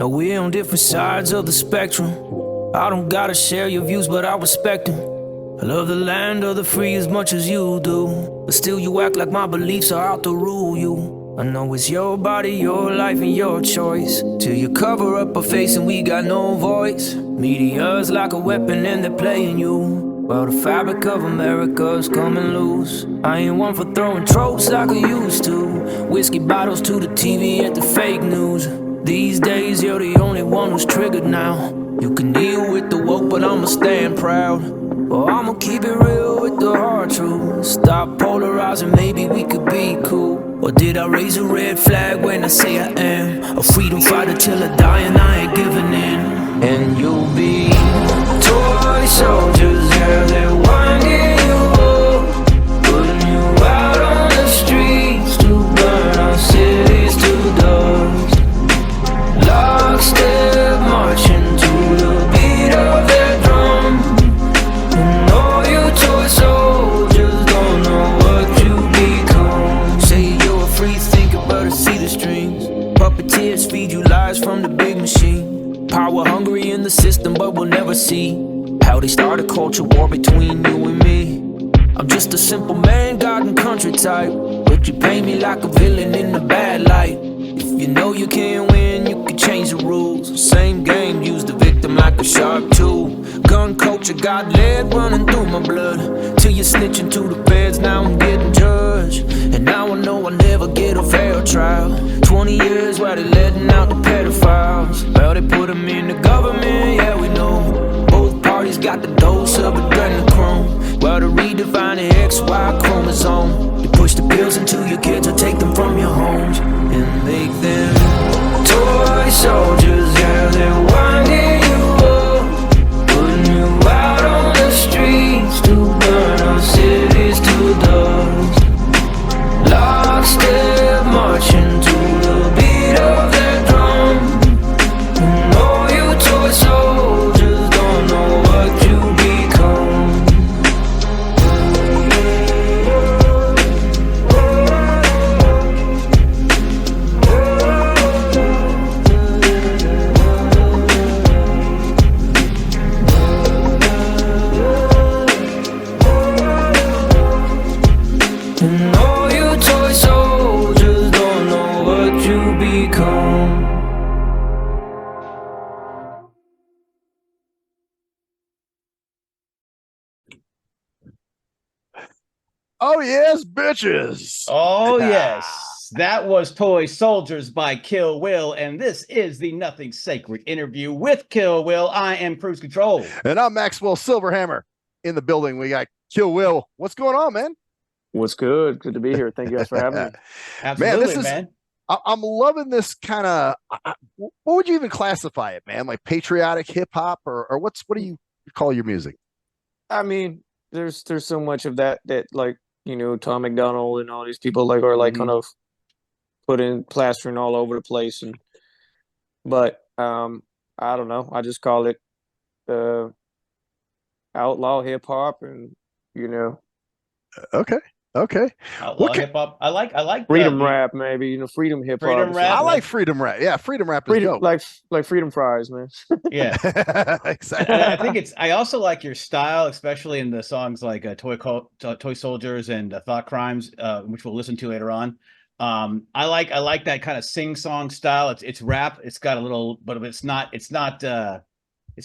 No, we're on different sides of the spectrum. I don't gotta share your views, but I respect them. I love the land of the free as much as you do, but still you act like my beliefs are out to rule you. I know it's your body, your life, and your choice, till you cover up our face and we got no voice. Media's like a weapon and they're playing you. Well, the fabric of America's coming loose. I ain't one for throwing tropes like I used to. Whiskey bottles to the TV and the fake news. These days you're the only one who's triggered now. You can deal with the woke, but I'ma stand proud. Well, I'ma keep it real with the hard truth. Stop polarizing, maybe we could be cool. Or did I raise a red flag when I say I am a freedom fighter till I die and I ain't giving in? And you'll be toy soldiers, yeah, they're winding you up, putting you out on the streets to burn our cities to dust. Lockstep marching to the beat of their drum. And all you toy soldiers don't know what you become. Say you're a free thinker, but I see the strings. Puppeteers feed you lies from the big machine. Power hungry in the system, but we'll never see how they start a culture war between you and me. I'm just a simple man, God and country type, but you paint me like a villain in a bad light. If you know you can't win, you can change the rules. Same game, use the victim like a sharp tool. Gun culture got lead running through my blood, till you're snitching to the feds, now I'm getting judged. And now I know I'll never get a fair trial. 20 years while they letting out the pedophiles. Well, they put them in the government, yeah we know. Both parties got the dose of adrenochrome. Well, to redefine the XY chromosome, they push the pills into your kids or take them from your homes and make them toy soldiers, yeah, they're winding you up, putting you out on the streets to burn our cities to dust. Lockstep marching to the beat of their drum. And all you toy soldiers don't know what you become. And all you toy soldiers don't know what you become. Oh yes, bitches. Oh, yes. That was Toy Soldiers by Killwill, and this is the Nothing Sacred interview with Killwill. I am Cruise Control. And I'm Maxwell Silverhammer. In the building, we got Killwill. What's going on, man? What's good? Good to be here. Thank you guys for having me. Absolutely, man. I'm loving this kind of. What would you even classify it, man? Like patriotic hip hop, or what do you call your music? I mean, there's so much of that like, you know, Tom McDonald and all these people like are like kind of plastering all over the place, but I don't know. I just call it outlaw hip hop, and you know. Okay. Outlaw hip hop. I like freedom rap, maybe, you know, freedom hip hop. Freedom rap. I like freedom rap. Yeah, freedom rap is dope. Like freedom fries, man. Yeah, exactly. I think I also like your style, especially in the songs like Toy Soldiers and Thought Crimes, which we'll listen to later on. I like that kind of sing song style. It's rap. It's got a little, but it's not. It's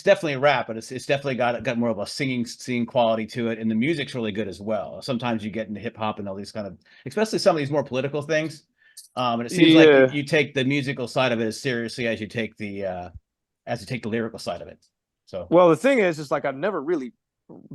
definitely rap, but it's definitely got more of a singing quality to it, and the music's really good as well. Sometimes you get into hip hop and all these kind of, especially some of these more political things. And it seems like you take the musical side of it as seriously as you take the lyrical side of it. So, well, the thing is like I've never really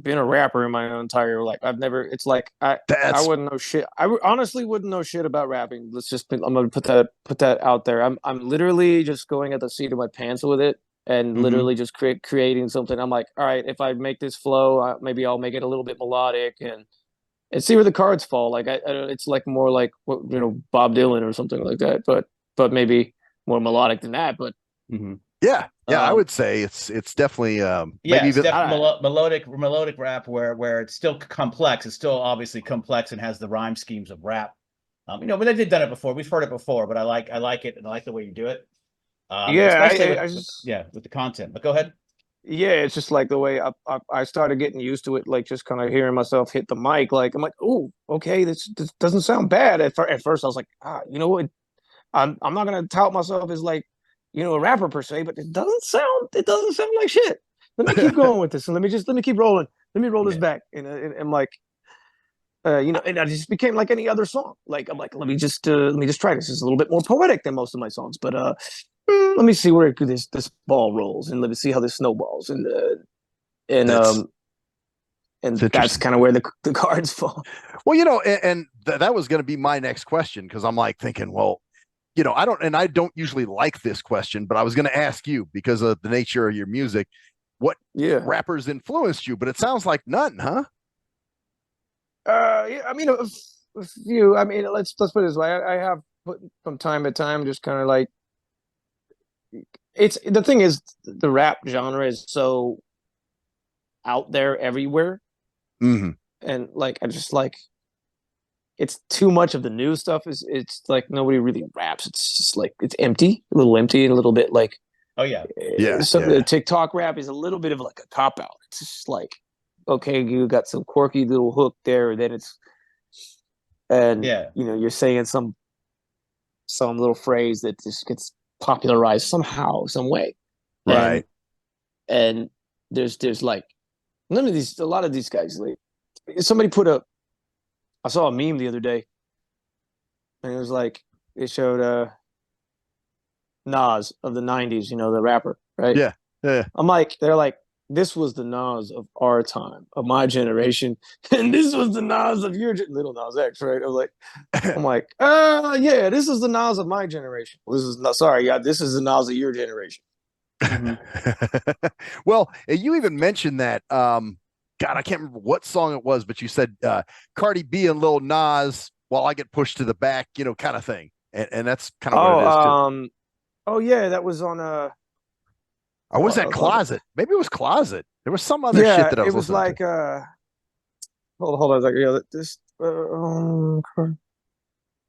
been a rapper in my entire life. I've never. It's like I wouldn't know shit. I honestly wouldn't know shit about rapping. I'm gonna put that out there. I'm literally just going at the seat of my pants with it. And literally just creating something. I'm like, all right, if I make this flow, maybe I'll make it a little bit melodic and see where the cards fall. Like it's like more like, you know, Bob Dylan or something like that, but maybe more melodic than that. But yeah, I would say it's definitely maybe it's definitely melodic rap where it's still complex. It's still obviously complex and has the rhyme schemes of rap. You know, but they've done it before. We've heard it before, but I like it and I like the way you do it. Yeah, especially I just with the content. But go ahead. yeah, it's just like the way I started getting used to it, like just kind of hearing myself hit the mic. Like I'm like, oh, okay, this doesn't sound bad. At first, I was like, you know what? I'm not gonna tout myself as like, a rapper per se, but it doesn't sound like shit. Let me keep going with this, and let me keep rolling. Let me roll this Yeah. back, and like, and I just became like any other song. Like I'm like, let me just try this. It's a little bit more poetic than most of my songs, but let me see where this ball rolls, and let me see how this snowballs, and That's um and it's that's interesting. kind of where the cards fall. Well, that was going to be my next question because I'm like thinking, well, I don't usually like this question, but I was going to ask you because of the nature of your music, what Yeah. rappers influenced you? But it sounds like none, huh? Yeah, I mean, a few. I mean, let's put it this way. I have put from time to time, just kind of like it's the thing is the rap genre is so out there everywhere, Mm-hmm. and like I just like it's too much of the new stuff. It's like nobody really raps. It's just like it's empty, a little empty, and a little bit like Oh yeah. Yeah, some of yeah. the TikTok rap is a little bit of like a cop out. It's just like okay, you got some quirky little hook there, and then Yeah. you're saying some little phrase that just gets popularized somehow, some way. And Right. and there's like a lot of these guys like somebody I saw a meme the other day and it was like it showed Nas of the 90s, the rapper, right? Yeah. Yeah. They're like, this was the Nas of our time, of my generation, and this was the Nas of little Nas X, right? I'm like, yeah, this is the Nas of my generation. This is not sorry, yeah, this is the Nas of your generation. Mhm. Well, you even mentioned that. God, I can't remember what song it was, but you said Cardi B and Lil Nas while I get pushed to the back, kind of thing. And that's kind of what it is too. Oh yeah, that was on Or was that Closet? Maybe it was Closet. There was some other shit yeah, that I it was was listening to. like hold on, like yeah, this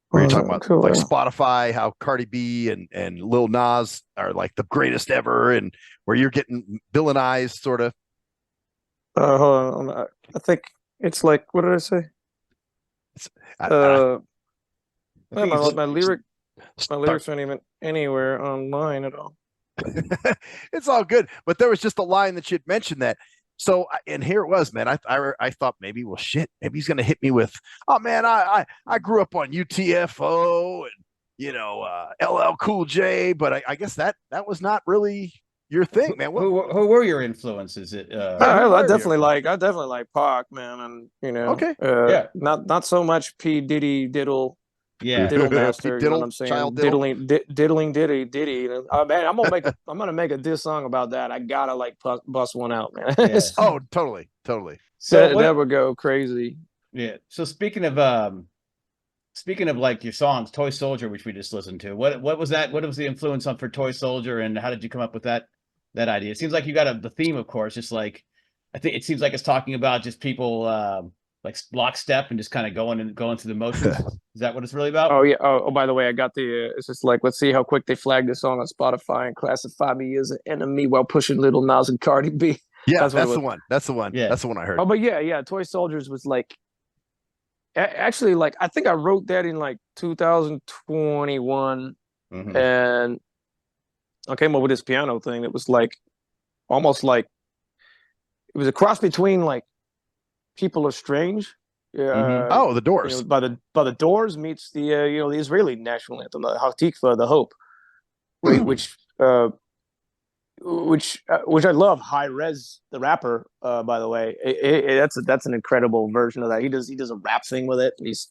Where you're talking about like cool. Spotify, how Cardi B and Lil Nas are like the greatest ever, and where you're getting villainized, sort of. Hold on, I think it's like what did I say? I Uh, I yeah, think it's my start. lyrics aren't even anywhere online at all. It's all good, but there was just a line that you'd mentioned that. So, and here it was, man. I thought maybe, well, shit, maybe he's gonna hit me with, oh man, I grew up on UTFO and LL Cool J, but I guess that was not really your thing, man. What? who were your influences? Yeah, who I were your? definitely like Pac, man, and Okay, Yeah. not so much P Diddy Diddle Yeah. Diddle Pete Master, you know what Diddle, I'm Child saying? Diddle. Diddling Diddy Diddy. Oh man, I'm gonna make a diss song about that. I gotta like bust one out, man. Yeah. Oh, totally, totally. So That what? would go crazy. Yeah. So speaking of like your songs, Toy Soldier, which we just listened to, what was that? What was the influence on for Toy Soldier, and how did you come up with that idea? It seems like you got the theme, of course, just like I think it seems like it's talking about just people like lockstep and just kind of going through the motions. Is that what it's really about? Oh yeah. By the way, I got the. It's just like let's see how quick they flag this song on Spotify and classify me as an enemy while pushing Little Nas and Cardi B. Yeah, That's what it that's the was. one. That's the one. Yeah. That's the one I heard. Oh, but yeah. Toy Soldiers was like actually like I think I wrote that in like 2021, Mm-hmm. and I came up with this piano thing that was like almost like it was a cross between like People Are Strange. Mm-hmm. Oh, the Doors. By the Doors meets the Israeli national anthem, the Hatikva, the Hope, which which I love. High Res, the rapper, by the way, that's an incredible version of that. He does a rap thing with it. And he's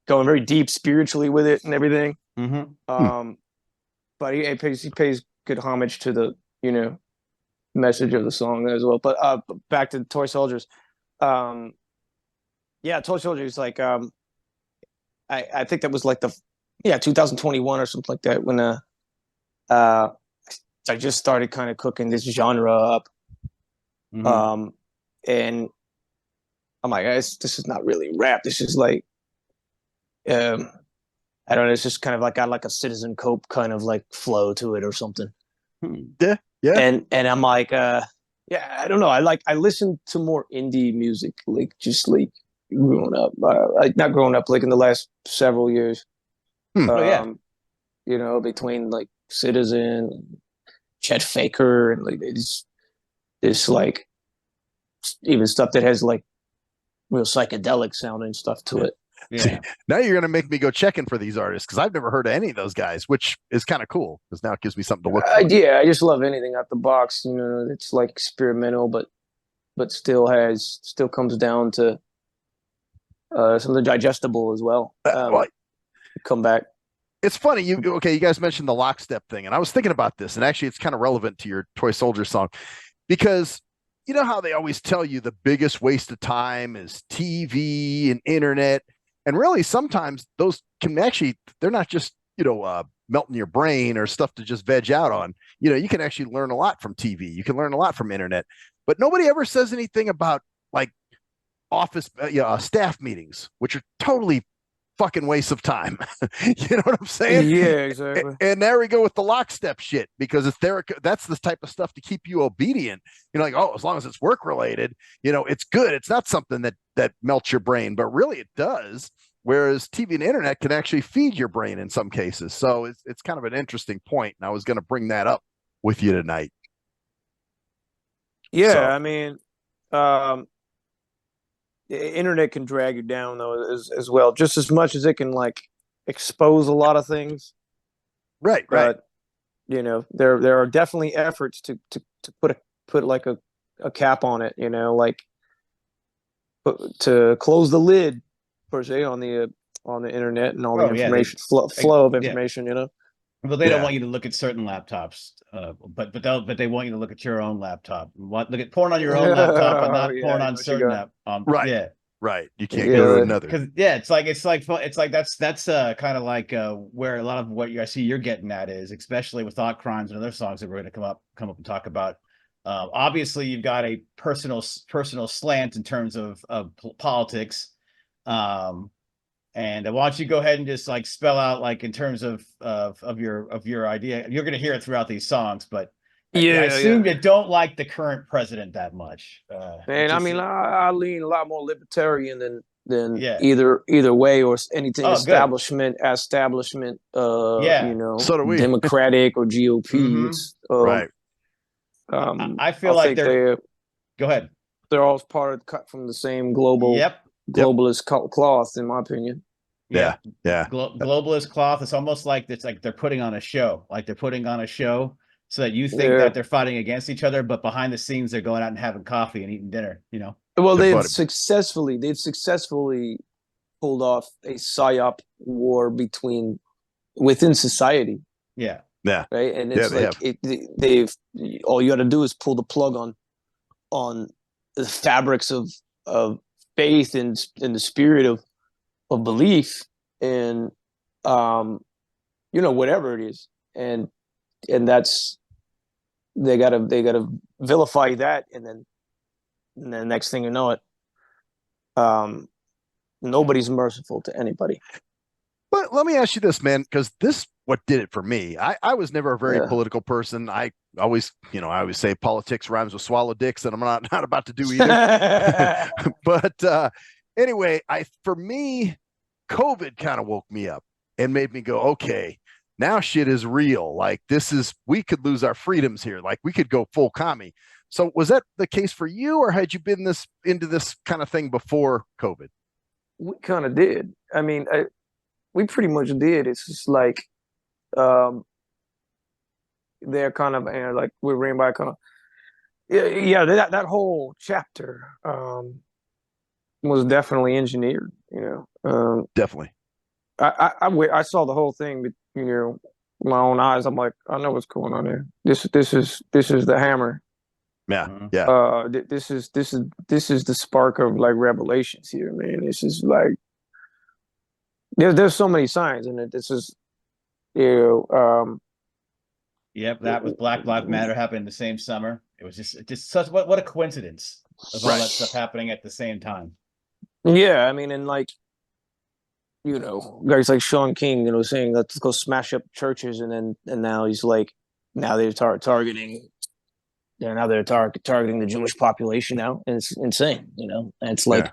going very deep spiritually with it and everything. Mm-hmm. But he pays good homage to the message of the song as well. But back to Toy Soldiers. Yeah, Toy Soldiers like I think that was like 2021 or something like that when I just started kind of cooking this genre up. Mm-hmm. And I'm like, this is not really rap. This is like I don't know. It's just kind of like got like a Citizen Cope kind of like flow to it or something. Yeah, yeah. And I'm like, yeah, I don't know. I listen to more indie music, like just like growing up, like not growing up, like in the last several years. Oh yeah. You know, between like Citizen, Chet Faker, and like this like even stuff that has like real psychedelic sounding stuff to it. Yeah. See, now you're gonna make me go checking for these artists because I've never heard of any of those guys, which is kind of cool because now it gives me something to look for. Yeah, I just love anything out the box. You know, it's like experimental, but still comes down to something digestible as well. Well, Come back. it's funny. You guys mentioned the lockstep thing, and I was thinking about this, and actually, it's kind of relevant to your Toy Soldier song because you know how they always tell you the biggest waste of time is TV and internet, and really sometimes those can actually they're not just melting your brain or stuff to just veg out on. You know, you can actually learn a lot from TV. You can learn a lot from internet, but nobody ever says anything about like office staff meetings, which are totally fucking waste of time. You know what I'm saying? Yeah, exactly. And there we go with the lockstep shit because it's there. That's the type of stuff to keep you obedient. You know, like, oh, as long as it's work related, it's good. It's not something that melts your brain, but really it does. Whereas TV and internet can actually feed your brain in some cases. So it's kind of an interesting point. And I was going to bring that up with you tonight. Yeah, So. I mean, the internet can drag you down though as well, just as much as it can like expose a lot of things. Right. But you know, there are definitely efforts to put like a cap on it. You know, like to close the lid per se on the internet and all the information flow of information. You know. Well, they don't want you to look at certain laptops, but they want you to look at your own laptop. Look at porn on your own laptop, but not porn on certain app. Right. Yeah. Right. You can't go to another. Because it's like that's kind of like where a lot of what I see you're getting at is, especially with Thought Crimes and other songs that we're going to come up and talk about. Obviously, you've got a personal slant in terms of politics. And why don't you go ahead and just like spell out like in terms of your idea? You're going to hear it throughout these songs, but I assume you don't like the current president that much. And I mean, I lean a lot more libertarian than either way or anything establishment. You know, so do we. Democratic or GOP. Mm-hmm. Right. I feel like they're. Go ahead. They're all cut from the same globalist cloth, in my opinion. Yeah. Globalist cloth. It's almost like they're putting on a show. Like they're putting on a show so that you think that they're fighting against each other, but behind the sines they're going out and having coffee and eating dinner. You know. Well, they've successfully pulled off a psyop war within society. Yeah. Yeah. Right. And it's they've all you got to do is pull the plug on the fabrics of faith and in the spirit of belief in whatever it is, and that's they gotta vilify that, and then next thing you know it, nobody's merciful to anybody. But let me ask you this, man, because this what did it for me. I was never a very political person. I always say politics rhymes with swallow dicks, and I'm not about to do either. But anyway, for me, COVID kind of woke me up and made me go, okay, now shit is real. Like we could lose our freedoms here. Like we could go full commie. So was that the case for you, or had you been into this kind of thing before COVID? We kind of did. I mean, we pretty much did. It's just like they're kind of like we're ran by kind of that whole chapter was definitely engineered. You know, definitely. I saw the whole thing, with, my own eyes. I'm like, I know what's going on here. This is the hammer. Yeah, yeah. This is the spark of like revelations here, man. This is like there's so many signs in it. This is Yep, that was Black Lives Matter happened the same summer. It was just such what a coincidence of all that stuff happening at the same time. Yeah, I mean, and like guys like Sean King, saying let's go smash up churches, and now he's like, now they're targeting. Now they're targeting the Jewish population now, and it's insane, And it's like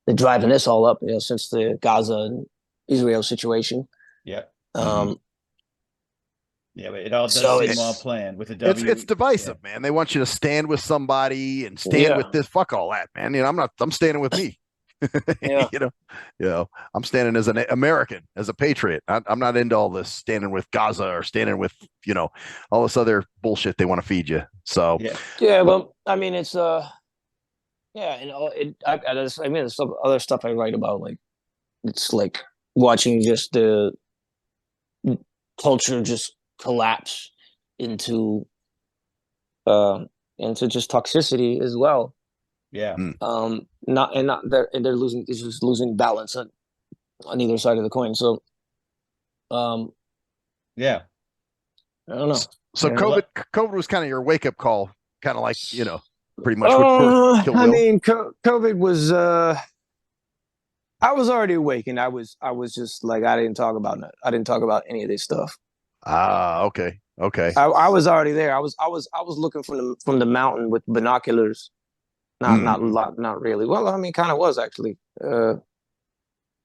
they're driving this all up, since the Gaza and Israel situation. Yeah. Mm-hmm. Yeah, but it all does seem all planned with the W. It's divisive, man. They want you to stand with somebody and stand with this. Fuck all that, man. I'm standing with me. I'm standing as an American, as a patriot. I'm not into all this standing with Gaza or standing with, all this other bullshit they want to feed you. So well, I mean, it's and there's some other stuff I write about, like it's like watching just the culture just collapse into just toxicity as well. Yeah. They're losing balance on either side of the coin. So yeah. I don't know. So COVID was kind of your wake up call, kind of like, pretty much with Killwill. I mean, COVID was I was already awake, and I was just like, I didn't talk about any of this stuff. Okay. I was already there. I was looking from the mountain with binoculars. Not really. Well, I mean, kind of was actually. I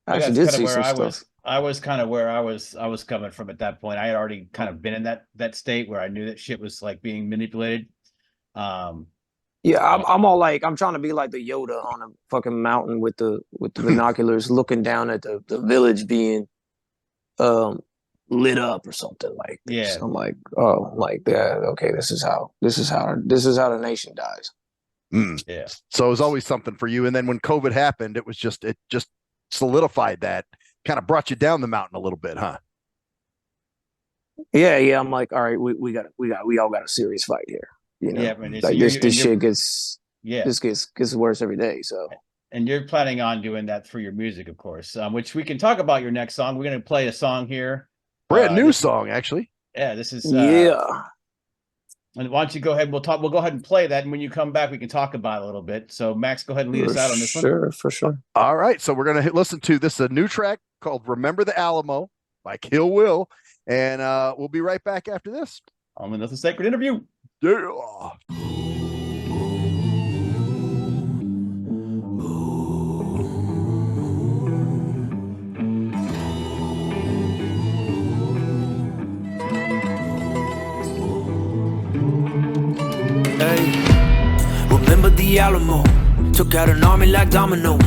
actually did see some stuff. I was kind of where I was coming from at that point. I had already kind of been in that state where I knew that shit was like being manipulated. I'm all like, I'm trying to be like the Yoda on a fucking mountain with the binoculars, looking down at the village being lit up or something like this. Yeah. I'm like, oh, like that. Okay, this is how the nation dies. Yeah. So it was always something for you. And then when COVID happened, it just solidified that, kind of brought you down the mountain a little bit, huh? Yeah. I'm like, all right, we all got a serious fight here. Yeah, man, like this shit gets worse every day. So, and you're planning on doing that through your music, of course, which we can talk about your next song. We're going to play a song here. Brand new song, actually. Yeah, this is And why don't you go ahead? We'll go ahead and play that, and when you come back, we can talk about it a little bit. So, Max, go ahead and lead us out on this one. Sure, for sure. All right, so we're gonna listen to this a new track called "Remember the Alamo" by Killwill, and we'll be right back after this on another sacred interview. Yeah. Remember the Alamo, took out an army like dominoes,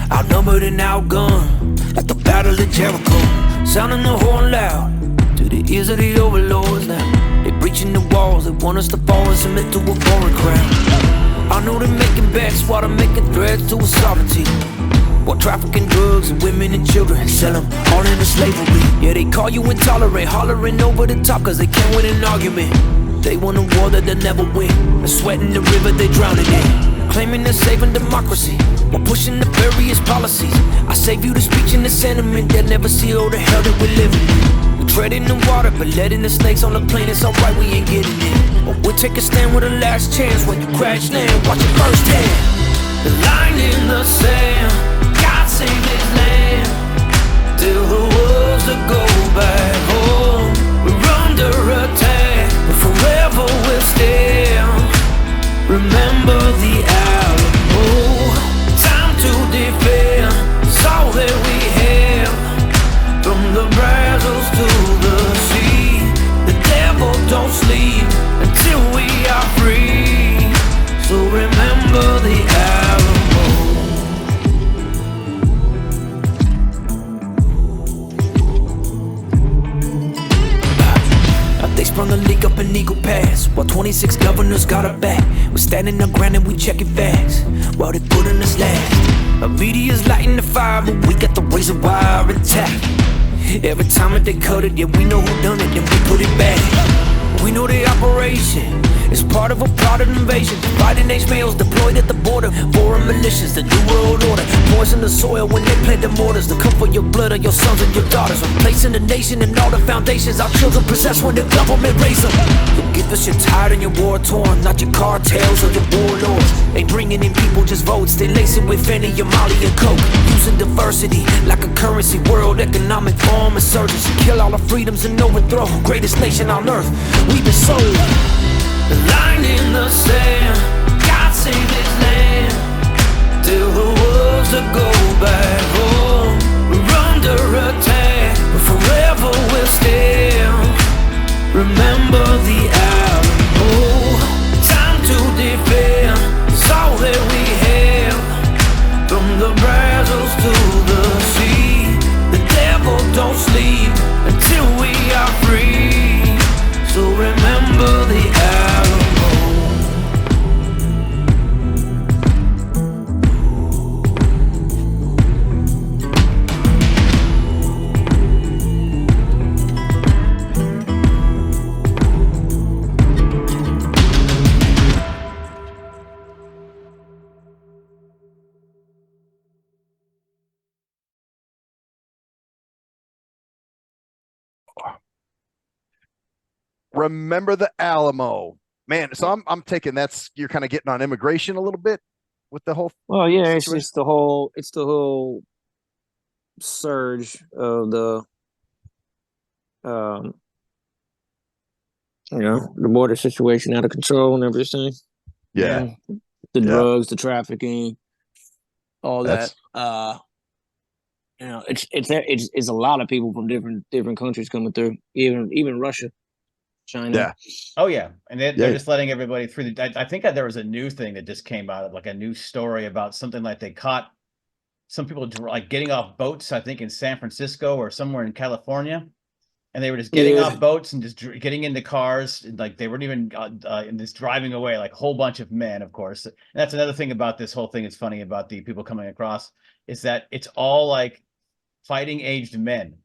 outnumbered and outgunned, like the battle of Jericho, sounding the horn loud, to the ears of the overlords now, they breaching the walls, they want us to fall and submit to a foreign crown. I know they're making bets while they're making threats to a sovereignty, while trafficking drugs and women and children, sell them all into slavery. Yeah, they call you intolerant, hollering over the top cause they can't win an argument. They want a war that they'll never win, a sweat in the river they drowning in, claiming they're saving democracy while pushing the various policies. I save you the speech and the sentiment, they'll never see all the hell that we're living in. We tread in the water, but letting the snakes on the plane, it's alright, we ain't getting in. But we'll take a stand with a last chance when you crash land, watch it firsthand. The line in the sand, God save this land, till the wolves that go back home. We're under attack, but forever we'll stand. Remember the Alamo, time to defend, it's all that we have. From the Brazos to the sea, the devil don't sleep until we are free. So remember the Alamo. They sprung a leak up in Eagle Pass, while 26 governors got our back. We're standing our ground and we checking facts, while they putting us last. Our media's lighting the fire, but we got the razor wire intact. Every time that they cut it, yeah, we know who done it, then we put it back. We know the operation is part of a plotted invasion, dividing age males deployed at the border, foreign militias, the new world order. Poison the soil when they plant the mortars, to come for your blood of your sons and your daughters. Replacing the nation and all the foundations our children possess when the government raise them. You'll get this shit tired and you're war torn, not your cartels or your warlords. Ain't bringing in people soldiers' votes, they lace it with Fanny, Molly, and Coke. Using diversity like a currency, world economic form insurgency. Kill all our freedoms and overthrow greatest nation on earth. We've been sold. The line in the sand, God save this land. Till the wolves that go back home. We're under attack, but forever we'll stand. Remember the Alamo. Time to defend, it's all that we have. From the Brazos to the sea, the devil don't sleep until we are free. So remember the Alamo. Remember the Alamo, man. So I'm taking you're kind of getting on immigration a little bit with the whole. Well, yeah, it's situation. just the whole surge of the um the border situation out of control and everything. Yeah. The Yeah. drugs, the trafficking, all That's- that. It's a lot of people from different countries coming through, even Russia, China. Yeah. Oh yeah, and they're Yeah. just letting everybody through. I think that there was a new thing that just came out, like a new story about something like they caught some people like getting off boats. I think in San Francisco or somewhere in California, and they were just getting off boats and just getting into cars, and like they weren't even and just driving away, like a whole bunch of men, of course. And that's another thing about this whole thing. It's funny about the people coming across is that it's all like fighting aged men.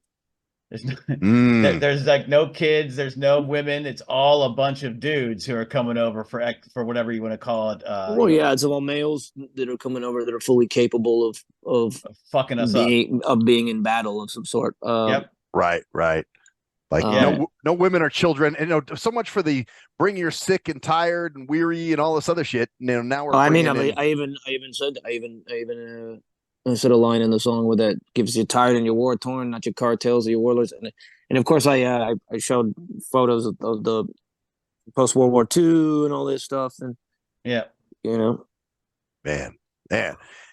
There's no, there's like no kids, there's no women. It's all a bunch of dudes who are coming over for whatever you want to call it. Well, yeah, it's all males that are coming over that are fully capable of fucking us being in battle of some sort. Yep. Right. Like no women or children, and so much for the bring your sick and tired and weary and all this other shit. Now we're. I even said a line in the song where that gives you tired and your war torn, not your cartels or your warlords, and of course I showed photos of the post World War II and all this stuff, and man,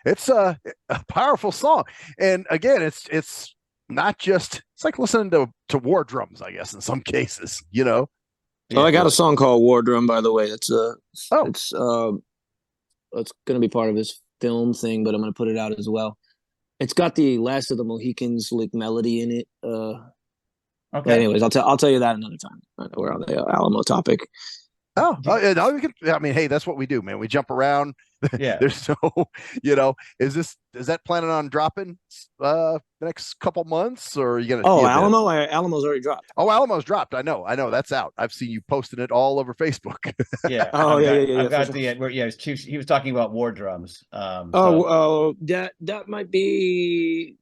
it's a powerful song, and again, it's not just, it's like listening to war drums, I guess, in some cases, Oh, I got a song called War Drum, by the way. It's going to be part of his film thing, but I'm going to put it out as well. It's got the Last of the Mohicans like melody in it. Okay. Anyways, I'll tell you that another time. I know we're on the Alamo topic. No, we can. I mean, hey, that's what we do, man. We jump around. Yeah. There's no, is that planning on dropping the next couple months, or are you gonna? Alamo's already dropped. Oh, Alamo's dropped. I know. That's out. I've seen you posting it all over Facebook. Yeah. I've got he was talking about war drums. That might be.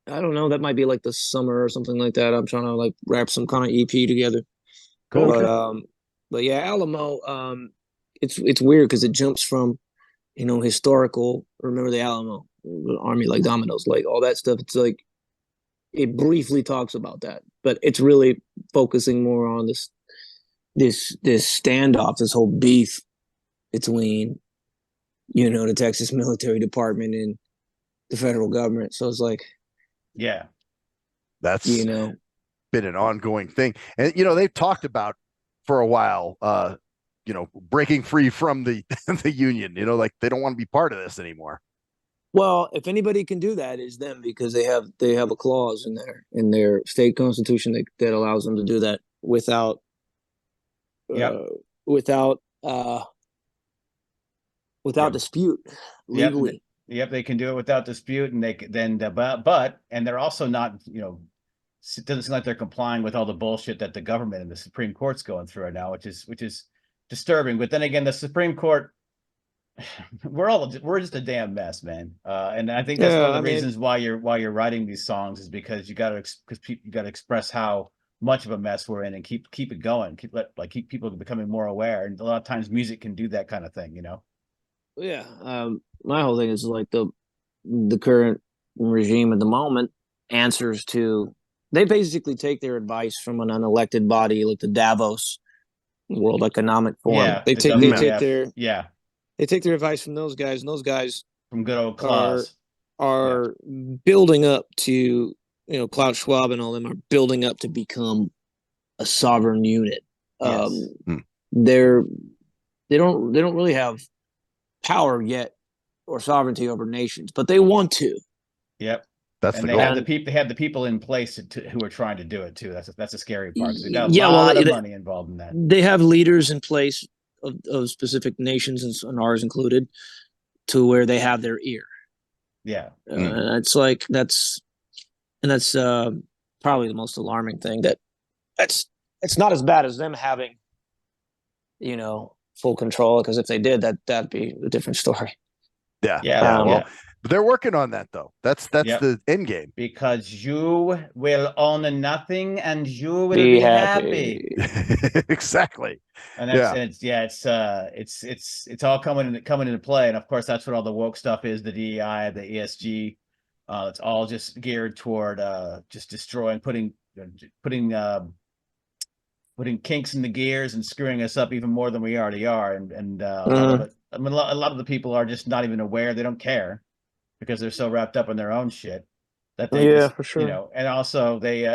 I don't know. That might be like the summer or something like that. I'm trying to like wrap some kind of EP together. Cool. But yeah, Alamo. It's weird because it jumps from, historical. Remember the Alamo, Army like dominoes, like all that stuff. It's like it briefly talks about that, but it's really focusing more on this standoff, this whole beef between, the Texas military department and the federal government. So it's like, yeah, that's been an ongoing thing, and they've talked about for a while, breaking free from the the union. Like they don't want to be part of this anymore. Well, if anybody can do that, is them, because they have a clause in their state constitution that allows them to do that without dispute legally. Yep, they can do it without dispute, and and they're also not, it doesn't seem like they're complying with all the bullshit that the government and the Supreme Court's going through right now, which is disturbing. But then again, the Supreme Court, we're just a damn mess, man. And I think that's one of the reasons why you're writing these songs, is because you got to express how much of a mess we're in and keep it going, keep people becoming more aware. And a lot of times music can do that kind of thing, Yeah. my whole thing is like the current regime at the moment answers to. They basically take their advice from an unelected body like the Davos World Economic Forum. Yeah, They the take they take WEF. their Yeah, they take their advice from those guys, and those guys from good old are Claus. are building up to Klaus Schwab and all them are building up to become a sovereign unit. Yes. They're they don't really have power yet or sovereignty over nations, but they want to. Yep. That's And the they goal. have the people. They have the people in place who are trying to do it too. That's a scary part. 'Cause they've got a Yeah, well, lot of money involved in that. they have leaders in place of specific nations and ours included, to where they have their ear. Yeah. It's like that's probably the most alarming thing. It's not as bad as them having, full control. Because if they did, that'd be a different story. Yeah. Yeah. Well, they're working on that though. That's Yep. the end game. Because you will own nothing and you will Be be happy. Exactly. And it's all coming into play. And of course, that's what all the woke stuff is, the DEI, the ESG. It's all just geared toward just destroying, putting kinks in the gears and screwing us up even more than we already are. And a lot of it, I mean, a lot of the people are just not even aware. They don't care because they're so wrapped up in their own shit that they just, for sure. and also they,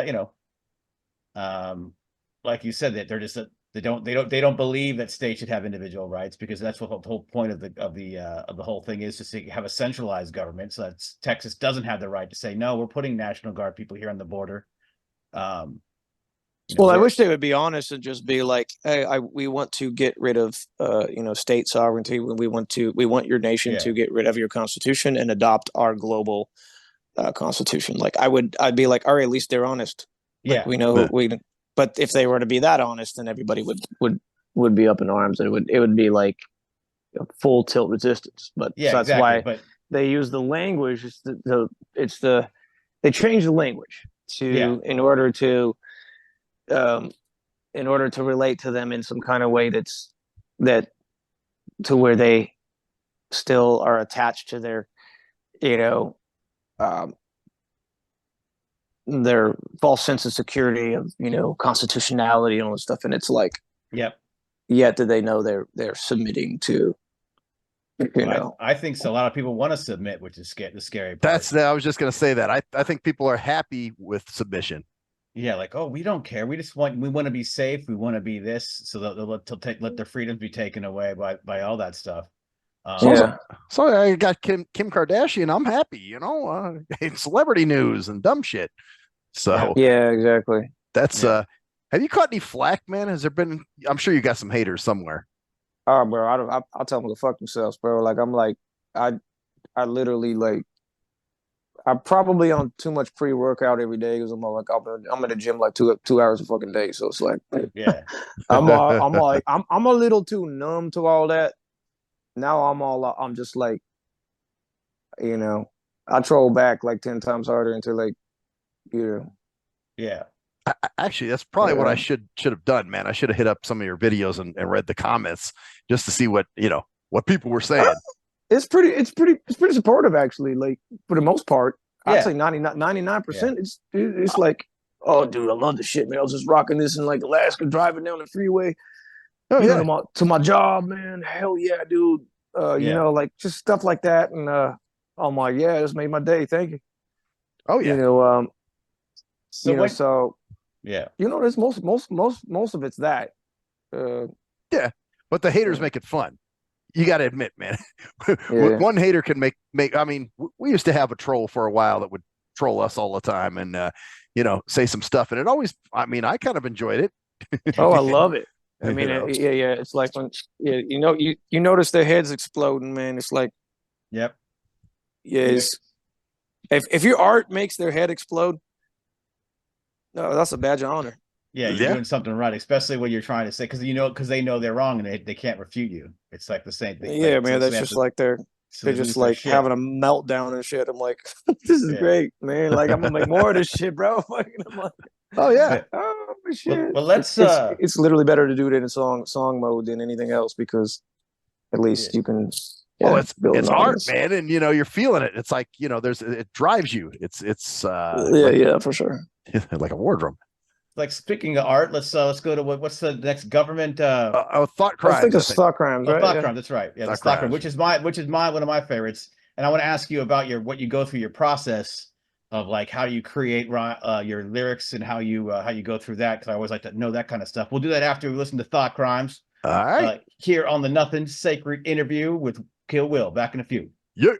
like you said, that they're just they don't believe that states should have individual rights, because that's what the whole point of the whole thing is, to have a centralized government. So that's Texas doesn't have the right to say, no, we're putting National Guard people here on the border. Well, I wish they would be honest and just be like, "Hey, we want to get rid of, state sovereignty. We want your nation to get rid of your constitution and adopt our global constitution." Like, I'd be like, "All right, at least they're honest. Like, we know we." But if they were to be that honest, then everybody would be up in arms. It would be like a full tilt resistance. But that's why they use the language. They change the language in order to relate to them in some kind of way that to where they still are attached to their false sense of security of constitutionality and all this stuff. And it's like, yet do they know they're submitting to I think so. A lot of people want to submit, which is the scary I part. was just going to say that I think people are happy with submission. Yeah, like, oh, we don't care. We want to be safe. We want to be this, so they'll let their freedoms be taken away by all that stuff. So I got Kim Kardashian. I'm happy, celebrity news and dumb shit. So yeah, exactly. That's have you caught any flack, man? Has there been? I'm sure you got some haters somewhere. Oh, bro, I'll tell them to fuck themselves, bro. Like, I'm like, I literally, like, I'm probably on too much pre-workout every day because I'm in the gym like two hours a fucking day. So it's like, I'm a little too numb to all that. Now I'm just like, I troll back like 10 times harder until like, Actually, that's probably what I should have done, man. I should have hit up some of your videos and read the comments just to see what people were saying. It's pretty supportive, actually. Like, for the most part, I'd say 99%. It's like, oh, dude, I love this shit, man. I was just rocking this in like Alaska, driving down the freeway, to my job, man. Hell yeah, dude. Like just stuff like that, and I'm like, yeah, this made my day. Thank you. Oh yeah. There's most of it's that. But the haters make it fun. You got to admit, man. One hater can make. I mean, we used to have a troll for a while that would troll us all the time and say some stuff, and it always. I mean, I kind of enjoyed it. Oh, I love it. I mean, it's like when you notice their heads exploding, man. It's like, if your art makes their head explode, no, that's a badge of honor. Yeah, you're doing something right, especially when you're trying to say, because they know they're wrong and they can't refute you. It's like the same thing. Yeah, man, that's just like they're just like having a meltdown and shit. I'm like, this is great, man. Like, I'm gonna make more of this shit, bro. I'm like, oh yeah, oh shit. Well, let's. It's literally better to do it in a song mode than anything else, because at least you can well, Yeah, it's building art, artists. man, and you're feeling it. It's like it drives you. It's Yeah, like yeah, for sure. like a war drum. Like speaking of art, let's go to what's the next government Thought I was crimes. thinking I think stock crimes, right? thought Yeah. crime. That's right. Yeah, the Thought stock crime, crimes. which is one of my favorites. And I want to ask you about what you go through your process of like how you create your lyrics and how you go through that, because I always like to know that kind of stuff. We'll do that after we listen to Thought Crimes. All right. Here on the Nothing Sacred interview with Killwill. Back in a few. Yeah.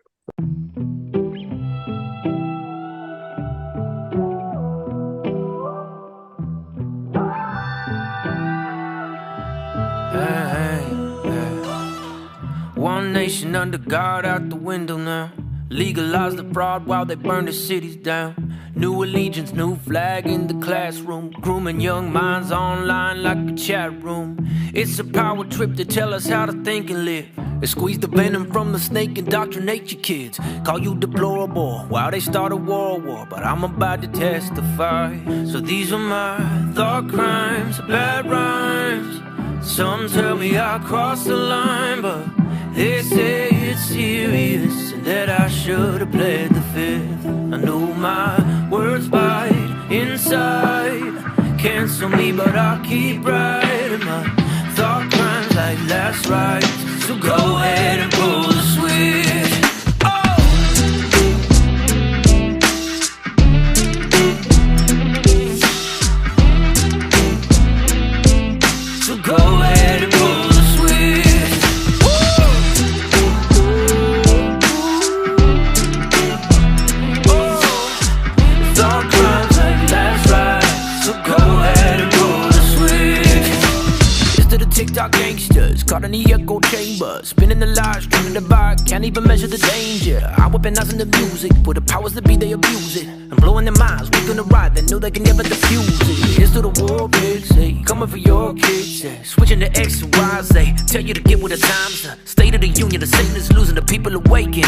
One nation under God out the window now. Legalize the fraud while they burn the cities down. New allegiance, new flag in the classroom. Grooming young minds online like a chat room. It's a power trip to tell us how to think and live. They squeeze the venom from the snake, indoctrinate your kids. Call you deplorable while they start a world war. But I'm about to testify. So these are my thought crimes, bad rhymes. Some tell me I crossed the line, but they say it's serious and that I should have played the fifth. I know my words bite inside. Cancel me, but I'll keep writing my thought crimes like last rites. So go ahead and pull the switch. So go ahead and pull the switch. Thought crimes like last ride. So go ahead and pull the switch. It's to the TikTok gangsters, caught in the echo chamber, spinning the lies, trying to divide, can't even measure the danger. I weaponize the music, for the powers that be, they abuse it. I'm blowing their minds, we're gonna ride, they know they can never defuse it. Here's to the war pigs, hey, coming for your kids, hey. Switching to X and Y, they tell you to get with the times. The State of the Union, the Satan is losing, the people awaken.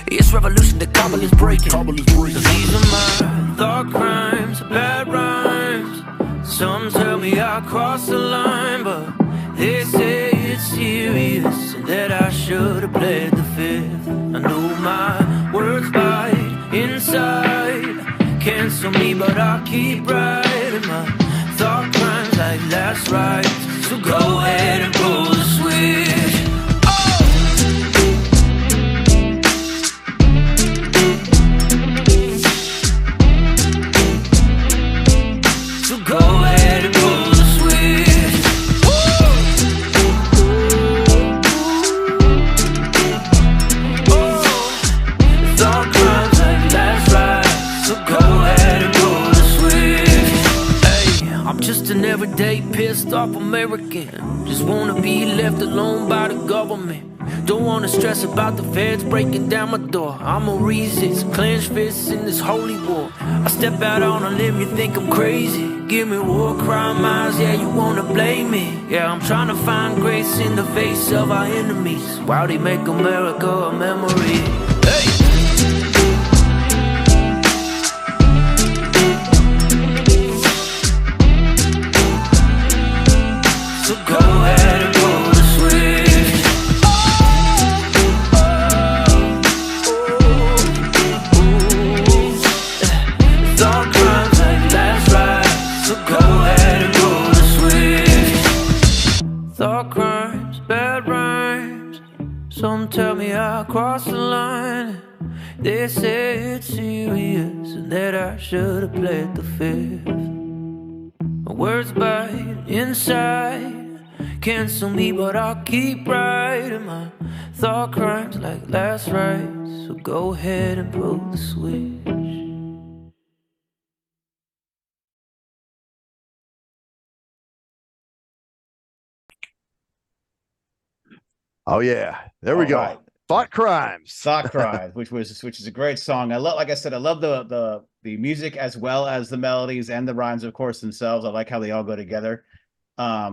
It's revolution, the cobble is breaking. So these are my thought crimes, bad rhymes. Some tell me I crossed the line, but they say it's serious and that I should have played the fifth. I know my words bite inside. Cancel me, but I'll keep writing my thought crimes like last rites. So go ahead and pull the switch. So go ahead and pull the switch. Thought crimes like last ride. So go ahead and pull the switch. Hey, I'm just an everyday pissed off American. Just wanna be left alone by the government. Don't wanna stress about the feds breaking down my door. I'ma resist, clench fists in this holy war. I step out on a limb, you think I'm crazy. Give me war crime eyes, yeah, you wanna blame me. Yeah, I'm trying to find grace in the face of our enemies, while they make America a memory. Hey! So go ahead and pull the switch. Thought crimes like last ride. So go ahead and pull the switch. Thought crimes, bad rhymes. Some tell me I crossed the line. They say it's serious and that I should have played the fifth. My words bite inside. Cancel me, but I'll keep writing my thought crimes like last rites. So go ahead and pull the switch. Oh yeah, there we All go. right. Thought crimes. Thought Crimes, which is a great song. I love, like I said, I love the music as well as the melodies and the rhymes, of course, themselves. I like how they all go together. I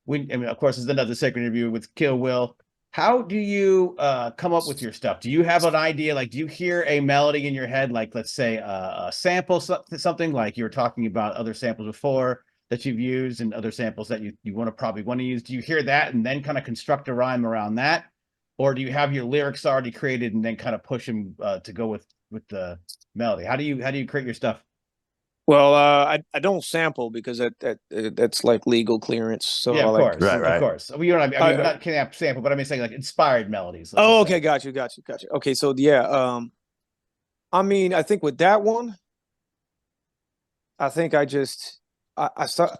mean, of course, it's another second interview with Killwill. How do you come up with your stuff? Do you have an idea? Like, do you hear a melody in your head? Like, let's say a sample, something like you were talking about other samples before that you've used and other samples that you probably want to use. Do you hear that and then kind of construct a rhyme around that? or do you have your lyrics already created and then kind of push them to go with the melody? How do you create your stuff? Well, I don't sample because that's like legal clearance. So Yeah, I of like course, of course. Well, you know what I mean. Not can't sample, but I mean saying like inspired melodies. Let's oh, just okay, say. got you. Okay, so yeah, I mean, I think with that one, I think I start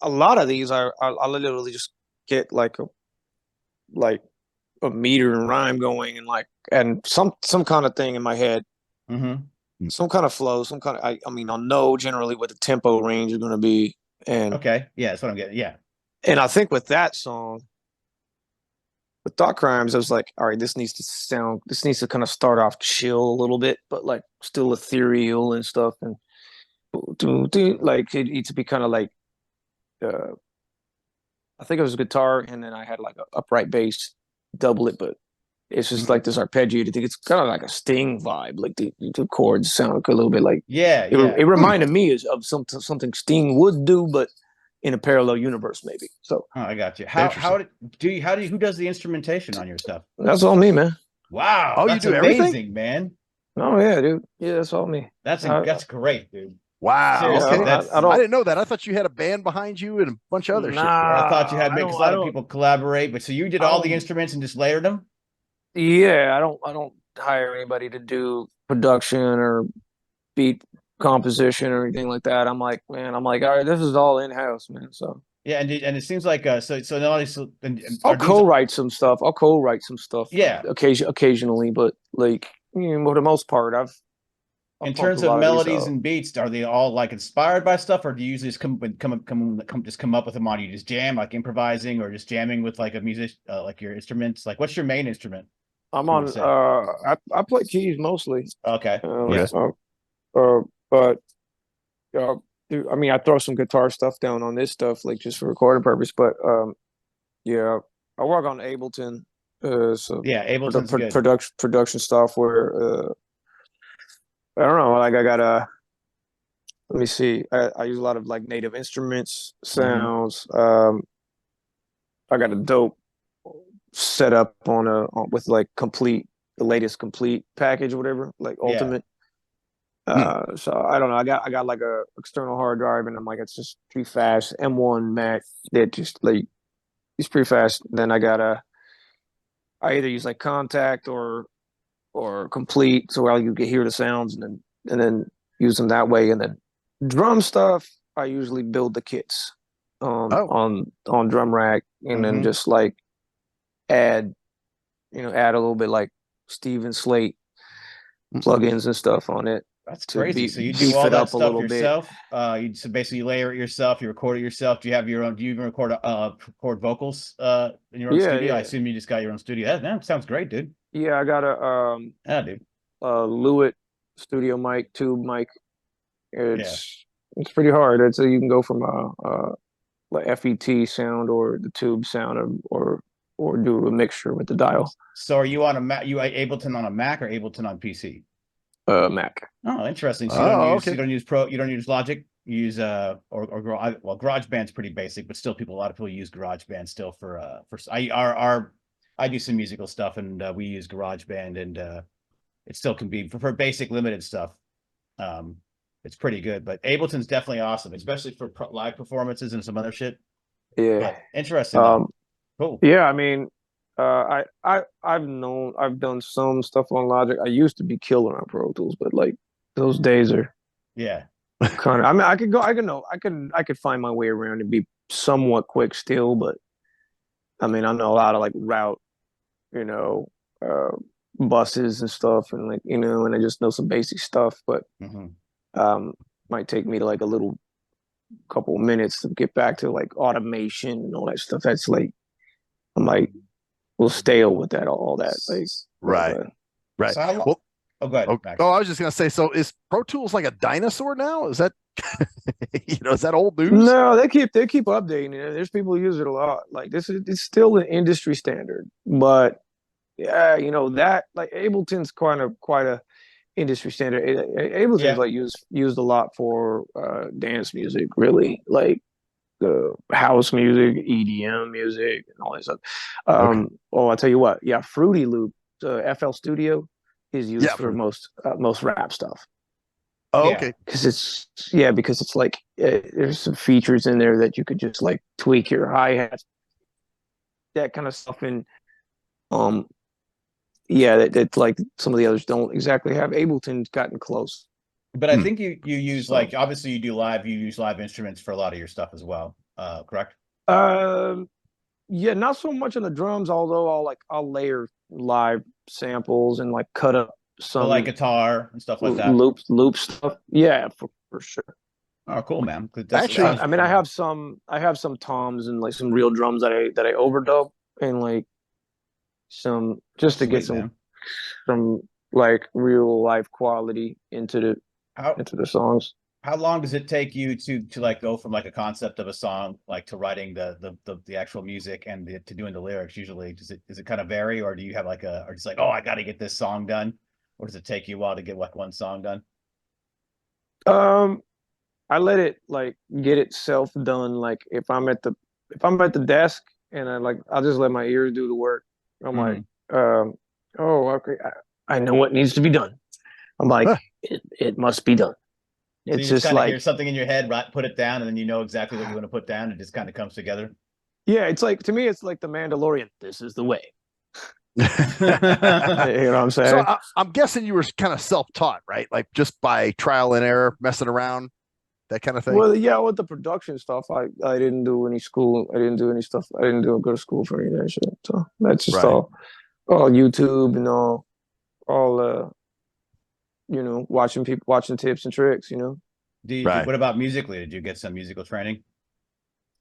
a lot of these. I literally just get like a meter and rhyme going and some kind of thing in my head, some kind of flow, some kind of. I mean, I'll know generally what the tempo range is going to be, and Okay, yeah, that's what I'm getting. Yeah, and I think with that song, with Thought Crimes, I was like, all right, this needs to kind of start off chill a little bit, but like still ethereal and stuff, and like it needs to be kind of like. I think it was a guitar, and then I had like an upright bass, double it, but it's just like this arpeggiated thing. It's kind of like a Sting vibe. Like the chords sound a little bit like it reminded me of something Sting would do, but in a parallel universe maybe. So I got you. Who does the instrumentation on your stuff? that's all me, man. Wow, Oh, that's you do amazing, everything? man. Oh yeah, dude. Yeah, that's all me. That's great, dude. Wow. Seriously, Okay. that's I don't. I didn't know that. I thought you had a band behind you and a bunch of other shit. or I thought you Nah, had I because a don't. lot of people collaborate, but so you did I all the don't. instruments and just layered them? Yeah, I don't hire anybody to do production or beat composition or anything like that. I'm like, man, all right, this is all in house, man. So Yeah, and it seems like so not only and I'll are these co-write some stuff. yeah. Occasionally, but like for the most part, I've In pumped a terms of lot of these melodies out. and beats, are they all like inspired by stuff, or do you usually just come up with them on you just jam like improvising or just jamming with like a music like your instruments? Like, what's your main instrument? I'm You would on. say. I play keys mostly. Okay. Um, Yeah. but dude, I mean, I throw some guitar stuff down on this stuff, like just for recording purpose. But yeah, I work on Ableton. So Yeah, Ableton's good. production software. I don't know. Like I got let me see. I use a lot of like native instruments, sounds. I got a dope setup with like the latest complete package or whatever, like Yeah. ultimate. So I don't know. I got like a external hard drive, and I'm like, it's just pretty fast. M1 Mac that just like it's pretty fast. Then I either use like Contact or Complete, so you can hear the sounds and then use them that way. And then drum stuff, I usually build the kits on Drum Rack, and then just like add a little bit like Steven Slate plugins and stuff on it. That's crazy. So you do beef all it that up a stuff little bit. yourself. So basically you layer it yourself, you record it yourself. Do you have your own? Do you even record vocals in your own studio? I assume you just got your own studio. That sounds great, dude. Yeah, I got Dude. Lewitt studio mic, tube mic. It's pretty hard. You can go from like FET sound or the tube sound or do a mixture with the dial. So are you on a Mac? You Ableton on a Mac or Ableton on PC? Mac. Oh, interesting. So you don't use Logic. You use GarageBand's pretty basic, but still a lot of people use GarageBand still for I do some musical stuff and we use GarageBand and it still can be for basic limited stuff. It's pretty good, but Ableton's definitely awesome, especially for live performances and some other shit. Yeah, but interesting. Cool. Yeah, I mean, I've done some stuff on Logic. I used to be killer on Pro Tools, but like those days are kind of. I mean, I could find my way around and be somewhat quick still, but I mean, I know a lot of like route, buses and stuff, and like and I just know some basic stuff, but might take me to like a little couple minutes to get back to like automation and all that stuff. That's like I'm like we'll stale with that all that like right. So go ahead. I was just gonna say, so is Pro Tools like a dinosaur now? Is that is that old news? No, they keep updating it. There's people who use it a lot. Like it's still an industry standard, but yeah, that like Ableton's quite a industry standard. Ableton's like used a lot for dance music, really. Like house music, EDM music, and all that stuff. Okay. Oh, I'll tell you what. Yeah, Fruity Loop, FL Studio, is used Yeah. for most rap stuff. Oh, Yeah. okay. Because it's like there's some features in there that you could just like tweak your hi-hats, that kind of stuff, and um yeah, that like some of the others don't exactly have. Ableton's gotten close. But I think you use So, like, obviously you use live instruments for a lot of your stuff as well. Correct? um yeah, not so much on the drums, although I'll layer live samples and like cut up But like some guitar and stuff like that. loop stuff. Yeah, for sure. Oh, cool, man. 'Cause Actually, I mean, I have some toms and like some real drums that I overdub, and like some just to get sweet, man. some like real life quality How into the songs. how long does it take you to like go from like a concept of a song like to writing the actual music and to doing the lyrics? Usually, does it kind of vary, or do you have like a, or just like, oh, I got to get this song done, or does it take you a while to get like one song done? Um, I let it like get itself done. Like if I'm at the desk and I'll just let my ears do the work. I'm like, Mhm. oh, okay, I know what needs to be done. I'm like, Huh. it must be done. So It's you just just kind of hear like, something in your head, right? Put it down, and then you know exactly what you want to put down. It just kind of comes together. yeah, it's like to me, it's like the Mandalorian. This is the way. You Yeah, know what I'm so saying? I'm guessing you were kind of self-taught, right? Like just by trial and error, messing around, that kind of thing. Well, yeah, with the production stuff, I didn't do any school. I didn't do any stuff. I didn't go to school for any of that shit. So that's just Right. all YouTube and all watching tips and tricks. Right. what about musically? Did you get some musical training?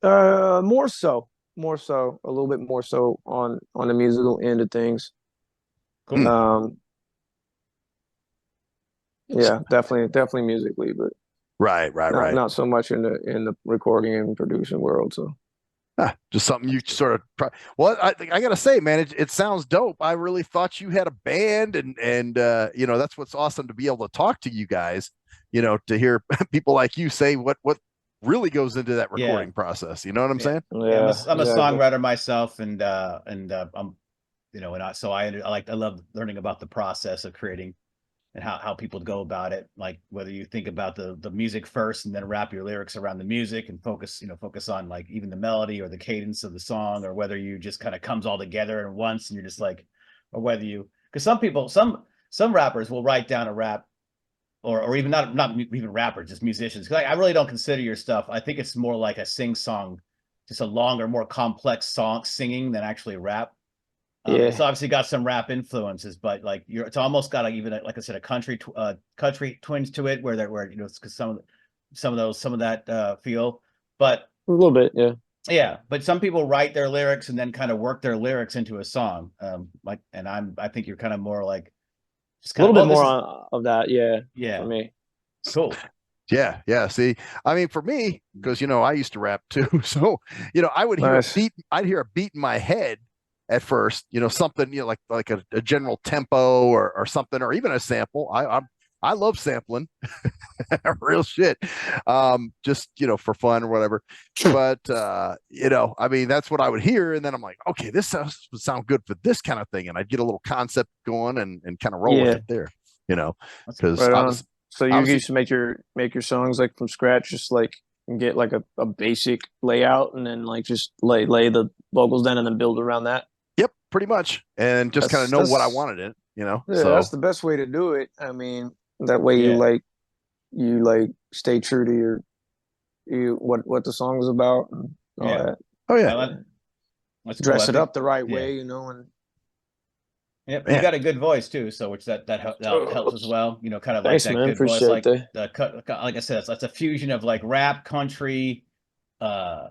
More so, a little bit more so on the musical end of things. Hmm. Cool. Yeah, definitely musically, but Right. not so much in the recording and producing world. So Just something you sort of well, I gotta say, man, it sounds dope. I really thought you had a band, and that's what's awesome to be able to talk to you guys, to hear people like you say what really goes into that Yeah. recording process. You know what I'm Yeah. saying? Yeah. I'm yeah, a exactly. songwriter myself, and I'm, I love learning about the process of creating and how people go about it. Like whether you think about the music first and then wrap your lyrics around the music and focus on like even the melody or the cadence of the song, or whether you just kind of comes all together at once and you're just like, or whether you, because some rappers will write down a rap, or even not even rappers, just musicians. Because I really don't consider your stuff. I think it's more like a sing song, just a longer, more complex song singing than actually rap. It's Yeah, obviously got some rap influences, but like it's almost got like, even like I said, a country twins to it, where because some of that feel, but a little bit. Yeah, yeah, but some people write their lyrics and then kind of work their lyrics into a song. I think you're kind of more like just a kind of, little bit well, this more is, of that. Yeah, for yeah, me. cool. Yeah. See, I mean, for me, because I used to rap too, so I would hear a Nice. beat. I'd hear a beat in my head at first, something, like a general tempo or something, or even a sample. I love sampling, real shit, just for fun or whatever. But I mean, that's what I would hear, and then I'm like, okay, would sound good for this kind of thing, and I'd get a little concept going and kind of roll with Yeah, it there, That's cool. because right on. So you obviously, used to make your songs like from scratch, just like get like a basic layout, and then like just lay the vocals down, and then build around that. yep, pretty much, and just kind of know what I That's wanted in it, Yeah, that's so the best way to do it. I mean, that way Yeah, you like stay true to what the song is about and all yeah. that. oh yeah, Well, that's cool. I Dress it think, up the right yeah. way, and Yep, you man, got a good voice too, so which that helps as well. Kind of like thanks, that man. good voice, Appreciate like that. like I said, it's a fusion of like rap, country. Uh,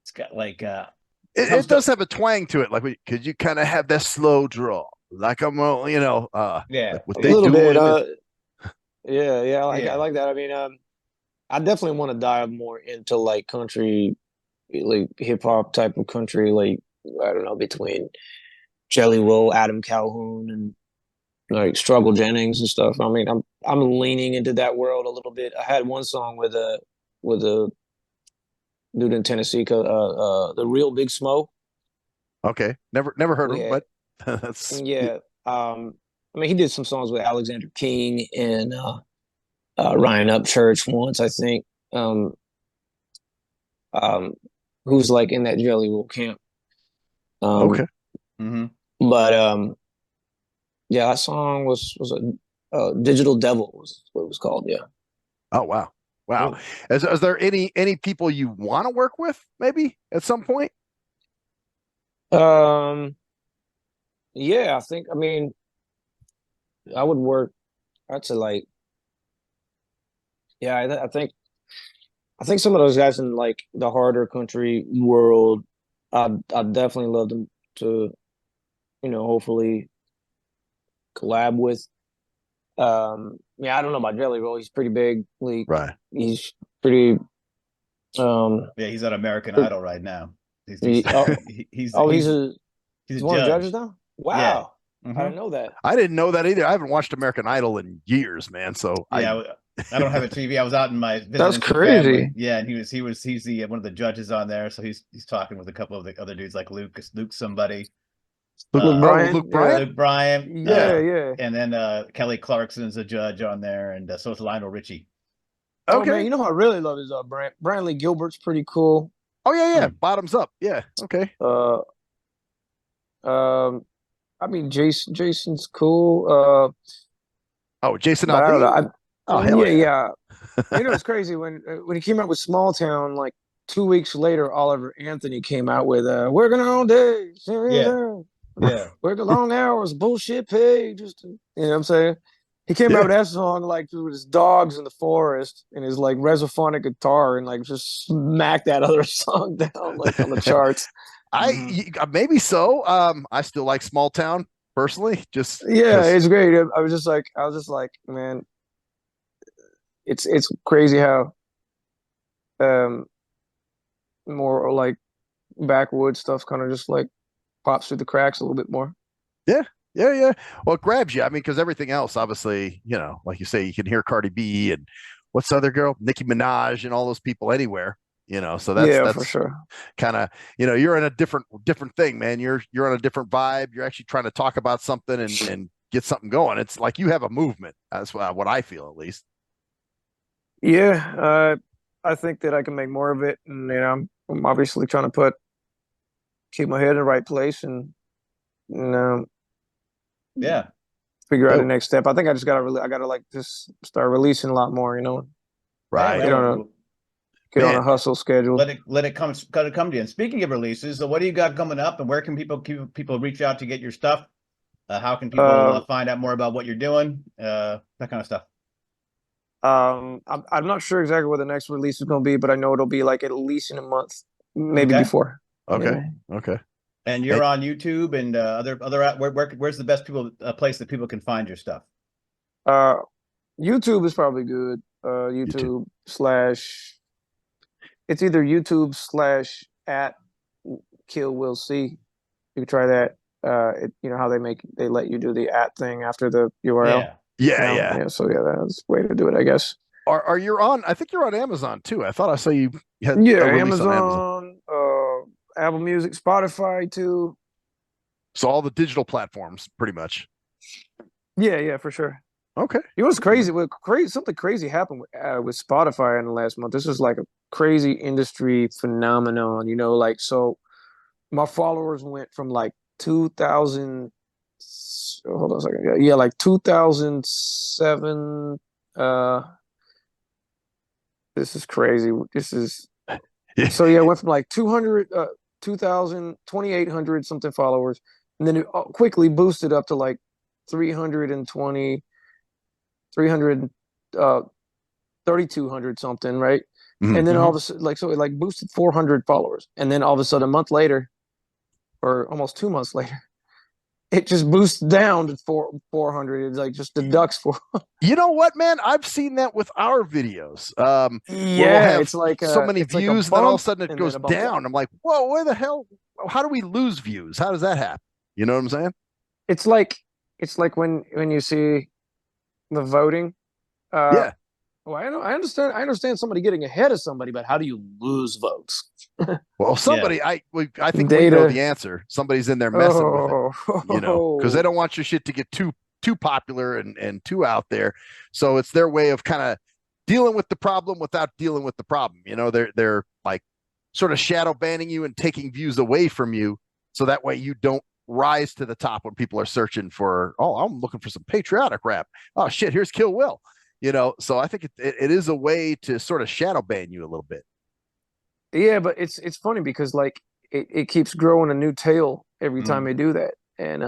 it's got like it comes to, does have a twang to it, like because you kind of have that slow draw, like I'm, yeah, like what A they yeah, little bit. doing. Yeah, I yeah. like that. I mean, I definitely want to dive more into like country, like hip hop type of country, like I don't know, between Jelly Roll, Adam Calhoun, and like Struggle Jennings and stuff. I mean, I'm leaning into that world a little bit. I had one song with a dude in Tennessee, the real Big Smo. Okay, never heard of We him, had, but that's yeah. I mean, he did some songs with Alexander King and Ryan Upchurch once, I think. Um, who's like in that Jelly Roll camp. okay. Mm-hmm. But yeah, that song was a Digital Devil was what it was called. Yeah. Oh wow, wow. Cool. Is there any people you want to work with maybe at some point? Um, yeah, I mean, I would work. I'd say like, yeah, I think some of those guys in like the harder country world, I'd definitely love them to, hopefully collab with. Yeah, I don't know about Jelly Roll. He's pretty big. Like, Right. he's pretty. Yeah, he's on American Idol right now. He's He, he's oh, he's oh, he's, he's a one of the judges judge. now. Yeah. Wow, I Mm-hmm. didn't know that. I didn't know that either. I haven't watched American Idol in years, man. So Yeah, I don't have a TV. I was out in my That's visiting some family. crazy. Yeah, and he's the one of the judges on there. So he's talking with a couple of the other dudes like Luke somebody, Luke Luke Bryan. Yeah, Bryan. Luke Bryan, yeah, yeah. and then Kelly Clarkson's a judge on there, and so is Lionel Richie. Oh man, Okay. you know who I really love is Brantley Gilbert's pretty cool. Oh yeah. Hmm. Bottoms up. Yeah. Okay. Uh, um, I mean Jason's cool. Oh, Jason But I don't know. Aldean. Oh hell Yeah, yeah. yeah. It's crazy when he came out with Small Town. Like 2 weeks later, Oliver Anthony came out with "Working all day, Yeah, yeah, working long hours, bullshit pay." You know what I'm saying? He came out Yeah. with that song like with his dogs in the forest and his like resophonic guitar and like just smacked that other song down like on the charts. Maybe so. I still like Small Town personally, just Yeah, because. it's great. I was just like, man, it's crazy how um more like backwoods stuff kind of just like pops through the cracks a little bit more. Yeah. Yeah, yeah. Well, it grabs you. I mean, because everything else, obviously, like you say, you can hear Cardi B and what's the other girl, Nicki Minaj, and all those people anywhere. So that's Yeah, for that's sure. kind of you're in a different thing, man. You're on a different vibe. You're actually trying to talk about something and get something going. It's like you have a movement. That's what I feel, at least. Yeah, I think that I can make more of it, and I'm obviously trying to keep my head in the right place and you know yeah. figure out the Dope. next step. I think I gotta like just start releasing a lot more. Hey Right, man, Get on a man. hustle schedule. let it come to you. And speaking of releases, so what do you got coming up, and where can people reach out to get your stuff? How can people Uh, find out more about what you're doing? That kind of stuff. I'm not sure exactly what the next release is going to be, but I know it'll be like at least in a month, maybe Okay. before. Okay, okay. And Hey, you're on YouTube and where's the best place that people can find your stuff? Uh, YouTube is probably good. YouTube. YouTube slash it's either YouTube slash at Killwill C. You can try that. How they let you do the at thing after the URL. Yeah. Yeah, yeah. Yeah. So yeah, that's the way to do it, I guess. Are you on? I think you're on Amazon too. I thought I saw you had Yeah, a release on Amazon. Amazon, Apple Music, Spotify too. So all the digital platforms, pretty much. Yeah, for sure. Okay. It was crazy. Something crazy happened with Spotify in the last month. This was like a crazy industry phenomenon. Like so, my followers went from like 2000. Hold on a second. Yeah, like 2007. This is crazy. This is Yeah. so yeah. It went from like 200, 2000, 2,800 something followers, and then it quickly boosted up to like 320. 300 3200 something, right? Mhm. And then all of a sudden so it like boosted 400 followers, and then all of a sudden a month later or almost 2 months later it just boosts down to 400. It's like just deducts for You know what, man? I've seen that with our videos. Where we'll yeah, have it's like so many it's like a views, and then all of a bump sudden it and then goes a bump down. I'm like, whoa, where the hell? How do we lose views? How does that happen? You know what I'm saying? It's like when you see the voting, uh Yeah. Well, I understand somebody getting ahead of somebody, but how do you lose votes? Well, somebody, I think we Data. know the answer. Somebody's in there messing with it, because they Oh. don't want your shit to get too popular and too out there. So it's their way of kind of dealing with the problem without dealing with the problem. They're like sort of shadow banning you and taking views away from you, so that way you don't rise to the top when people are searching for, oh, I'm looking for some patriotic rap. Oh shit, here's Killwill. So I think it is a way to sort of shadow ban you a little bit. Yeah, but it's funny because like it keeps growing a new tail every time they do that, and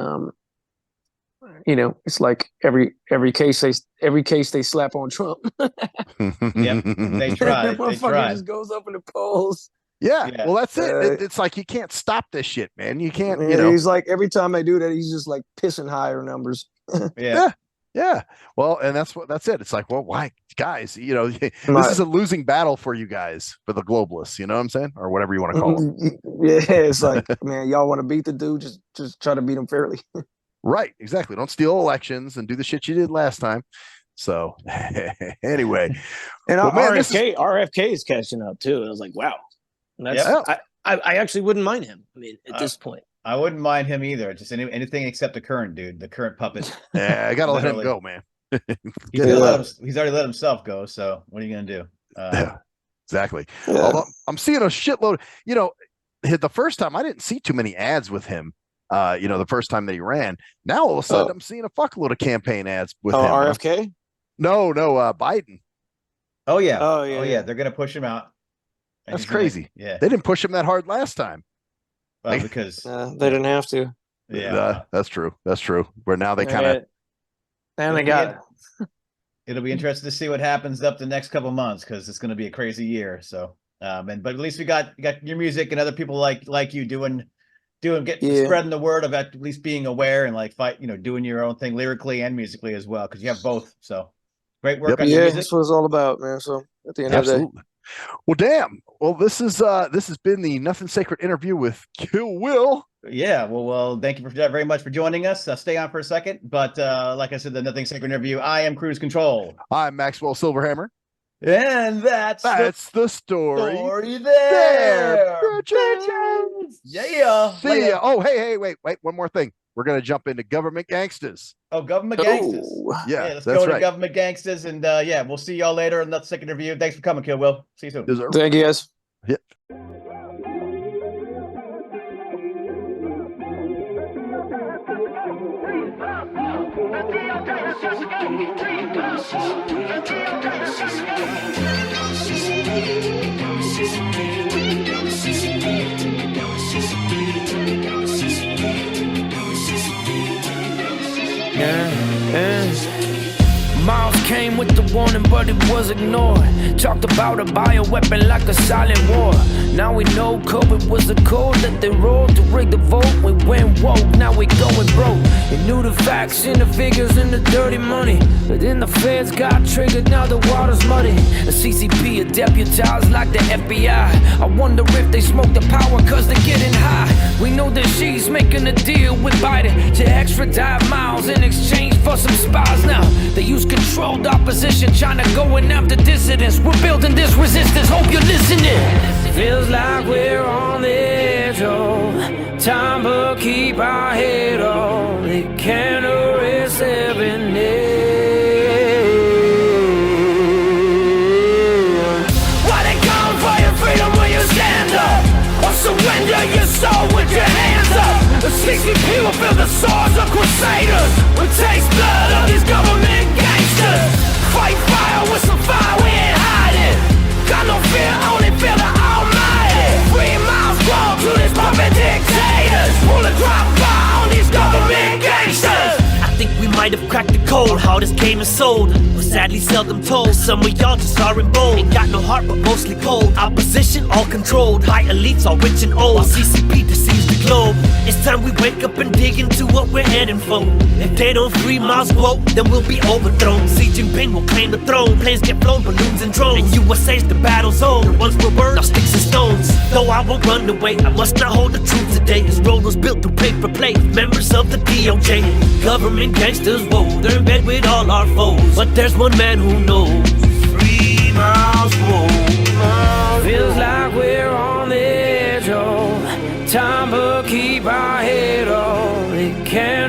it's like every case they slap on Trump. Yep, they try. That motherfucker just goes up in the polls. Yeah, well, that's it. It's like you can't stop this shit, man. You can't. He's like every time they do that, he's just like pissing higher numbers. Yeah. Well, and that's it. It's like, well, why, guys? This is a losing battle for you guys, for the globalists. You know what I'm saying, or whatever you want to call them. Yeah, it's like, man, y'all want to beat the dude? Just try to beat him fairly. Right, exactly. Don't steal elections and do the shit you did last time. So anyway, and RFK is catching up too. I was like, wow, I actually wouldn't mind him. I mean, at this point. I wouldn't mind him either. Just anything except the current dude, the current puppet. Yeah, I gotta let him go, man. He's already let himself go. So what are you gonna do? Yeah, exactly. Yeah. Although I'm seeing a shitload. The first time I didn't see too many ads with him. The first time that he ran. Now all of a sudden I'm seeing a fuckload of campaign ads with him. RFK? No, Biden. Oh yeah. They're gonna push him out. That's crazy. They didn't push him that hard last time. Well, because they didn't have to. Yeah, that's true. Where now they kind of. And they got. It'll be interesting to see what happens up the next couple months, because it's going to be a crazy year. So, but at least we got your music and other people like you doing spreading the word of at least being aware and like doing your own thing lyrically and musically as well, because you have both. So great work on your music. That's what it's all about, man. So at the end of the day. Well, damn. Well, this has been the Nothing Sacred interview with Killwill. Yeah. Well, thank you very much for joining us. Stay on for a second. But like I said, the Nothing Sacred interview, I am Cruise Control. I'm Maxwell Silverhammer. And that's the story there. Bitches. Yeah. See ya. Oh, hey, wait. One more thing. We're going to jump into Government Gangsters. Oh, Government Gangsters. Yeah, let's go to Government Gangsters. And we'll see y'all later in the second interview. Thanks for coming, Killwill. See you soon. Thank you, guys. Yep. Miles came with the warning, but it was ignored. Talked about a bioweapon like a silent war. Now we know COVID was the code that they rolled to rig the vote. We went woke, now we going broke. They knew the facts and the figures and the dirty money, but then the feds got triggered, now the water's muddy. The CCP are deputized like the FBI. I wonder if they smoke the power cause they're getting high. We know that she's making a deal with Biden to extradite Miles in exchange for some spies. Now they use controlled opposition, China going after dissidents. We're building this resistance, hope you're listening. Feels like we're on the edge of time, but keep our head on. They can't erase every name. Why they come for your freedom when you stand up? Or surrender your soul with your hands up? The 60 people feel the swords of crusaders. We taste blood of these government gangsters. Fight fire with some fire, we ain't hiding. Got no fear, only fear the almighty. 3 miles grown to these puppet dictators. Pull a drop fire on these government gangsters. I think we might have cracked the code. How this game is sold was sadly seldom told. Some of y'all just are in bold. Ain't got no heart but mostly cold. Opposition all controlled by elites all rich and old. While CCP deceives the globe. It's time we wake up and dig into what we're heading for. If they don't 3 miles woke, then we'll be overthrown. Xi Jinping will claim the throne. Planes get flown, balloons and drones. And USA's the battle zone. And once we're burned, now sticks and stones. Though I won't run away, I must not hold the truth today. This road was built through paper plate. Members of the DOJ, government gangsters, whoa, they're in bed with all our foes. But there's one man who knows. miles more. Feels like we're on the edge of time, but keep our head up. It can't